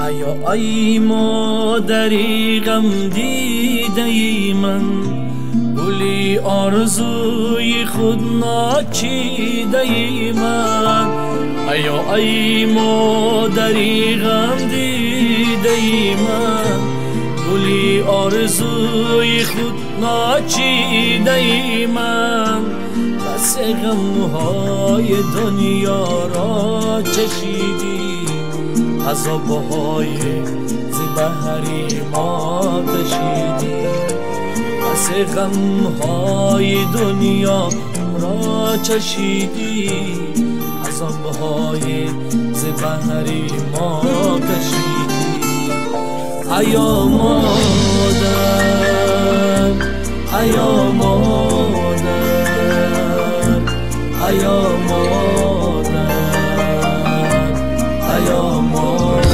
ایا ای مادری غم دیده ای من، گلی آرزوی خود ناچیده ای من. ایا ای مادری غم دیده ای من، گلی آرزوی خود ناچیده ای من. بس غمهای دنیا را چشیدی، عذابهای ز بحری ما کشیدی. بس غمهای دنیا را چشیدی، عذابهای ز بحری ما کشیدی. ایا مادر، ایا مادر، ایا مادر، ایا مادر.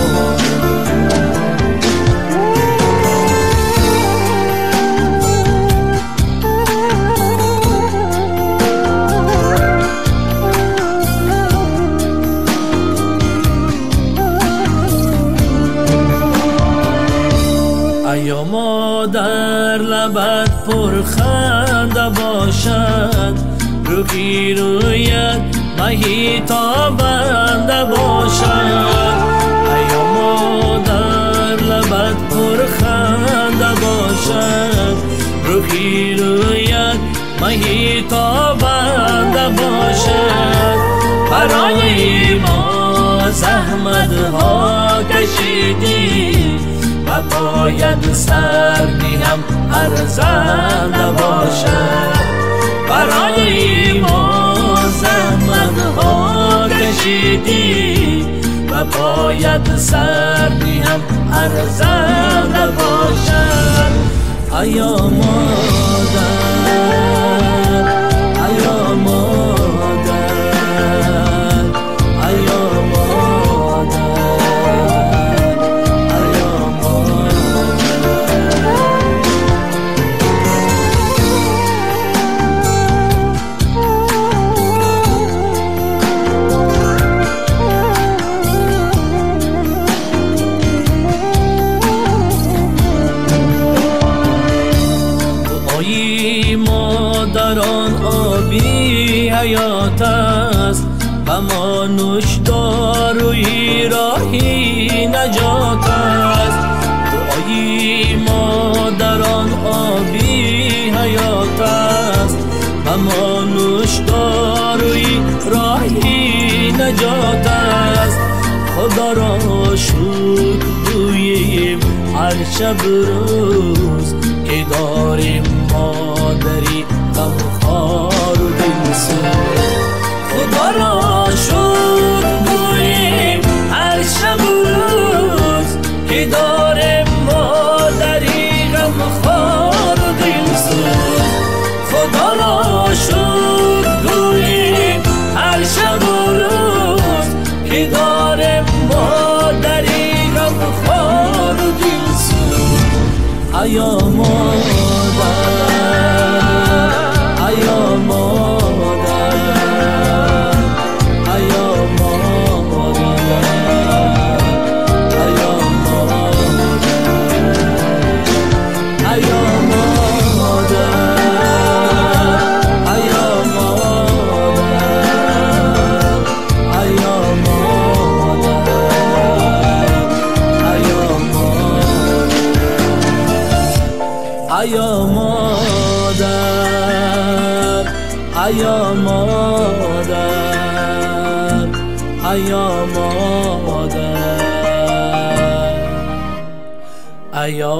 ایا مادر لبت پرخنده باشد، روی رویت مهی تابنده باشد. ایا مادر لبت پرخنده باشد، روی رویت مهی تابنده باشد. برای ما زحمت ها کشیدی، و باید سردی هم ارزنده باشد. برای ما زحمت ها کشیدی، و باید سردی هم ارزنده باشد. ایا مادر، ایا مادر، ایا مادران آبی حیات است، و ما نوشداروی راهی نجات است. دعای مادران آبی حیات است، و ما نوشداروی راهی نجات است. خدا را شکر گوییم هر شب روز، که داریم مادری غمخوار و دلسوز. خدا را شکر گوییم هر شب و روز، که داریم مادری غمخوار و دلسوز. خدا را شکر گوییم هر شب و روز، که داریم مادری غمخوار و دلسوز. ایا مادر، ایا مادر، ایا مادر، ایا مادر، ایا مادر، ایا مادر، ایا ایا مادر، ایا مادر، ایا مادر، ایا